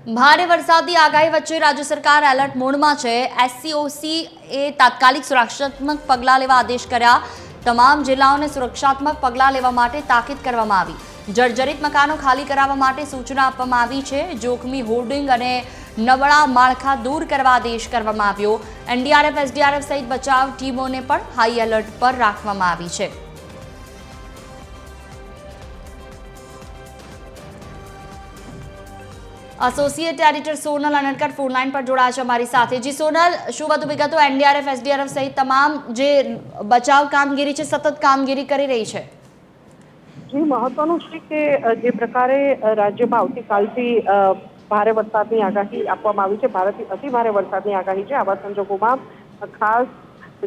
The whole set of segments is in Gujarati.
ભારે વરસાદની આગાહી વચ્ચે રાજ્ય સરકાર એલર્ટ મોડમાં છે। એસસીઓસી એ તાત્કાલિક સુરક્ષાત્મક પગલાં લેવા આદેશ કર્યા। તમામ જિલ્લાઓને સુરક્ષાત્મક પગલાં લેવા માટે તાકીદ કરવામાં આવી। જર્જરિત મકાનો ખાલી કરાવવા માટે સૂચના આપવામાં આવી છે। જોખમી હોર્ડિંગ અને નબળા માળખા દૂર કરવા આદેશ કરવામાં આવ્યો। એનડીઆરએફ એસડીઆરએફ સહિત બચાવ ટીમોને પણ હાઈ એલર્ટ પર રાખવામાં આવી છે। Associate editor Sonal Anadkar phone line पर जोड़ा है हमारी साथ। जी सोनल, शू વધુ વિગતો? एनडीआरएफ एसडीआरएफ सहित तमाम जे बचाव कामगीरी है सतत कामगीरी કરી રહી છે। जी महत्वનું છે કે જે પ્રકારે રાજ્યમાં આવતીકાલથી ભારે વરસાદની આગાહી આપવામાં આવી છે, ભારેથી અતિ ભારે વરસાદની આગાહી છે। આવા સંજોગોમાં ખાસ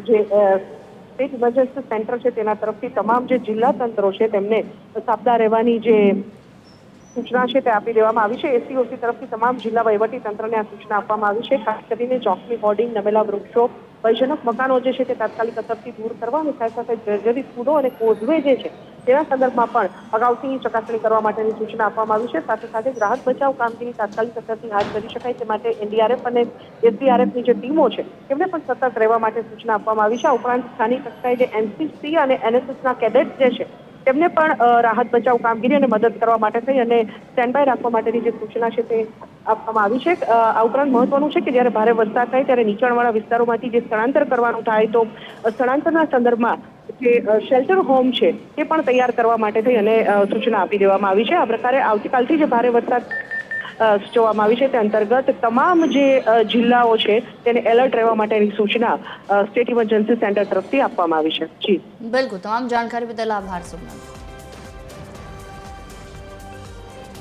જે સ્ટેટ ઇમરજન્સી સેન્ટર છે તેના તરફથી તમામ જે જિલ્લા તંત્રો છે તેમને સાબદા રહેવાની જે સૂચના છે તે આપી દેવામાં આવી છે। એસસીઓસી તરફથી તમામ જિલ્લા વહીવટી તંત્રને આ સૂચના આપવામાં આવી છે। ખાસ કરીને જોખમી હોર્ડિંગ, નમેલા વૃક્ષો, ભયજનક મકાનો જે છે તે તાત્કાલિક અસરથી દૂર કરવા અને સાથે સાથે જર્જરિત પુલો અને કોઝવે જે છે તેના સંદર્ભમાં પણ અગાઉથી ચકાસણી કરવા માટેની સૂચના આપવામાં આવી છે। સાથે સાથે રાહત બચાવ કામગીરી તાત્કાલિક અસરથી હાથ ધરી શકાય તે માટે એનડીઆરએફ અને એસડીઆરએફની જે ટીમો છે તેમને પણ સતર્ક રહેવા માટે સૂચના આપવામાં આવી છે। આ ઉપરાંત સ્થાનિક કક્ષાએ જે એનસીસી અને એનએસએસના કેડેટ જે છે તેમને પણ રાહત બચાવ કામગીરી અને મદદ કરવા માટે થઈ અને સ્ટેન્ડ બાય રાખવા માટેની જે સૂચના છે તે આપવામાં આવી છે। આ ઉપરાંત મહત્વનું છે કે જ્યારે ભારે વરસાદ થાય ત્યારે નીચાણવાળા વિસ્તારોમાંથી જે સ્થળાંતર કરવાનું થાય તો સ્થળાંતરના સંદર્ભમાં જે શેલ્ટર હોમ છે તે પણ તૈયાર કરવા માટે થઈ અને સૂચના આપી દેવામાં આવી છે। આ પ્રકારે આવતીકાલથી જે ભારે વરસાદ સૂચવવામાં આવી છે તે અંતર્ગત તમામ જે જિલ્લાઓ છે તેને એલર્ટ રહેવા માટેની સૂચના સ્ટેટ ઇમરજન્સી સેન્ટર તરફથી આપવામાં આવી છે। જી બિલકુલ, તમામ જાણકારી બદલ આભાર સોનલ।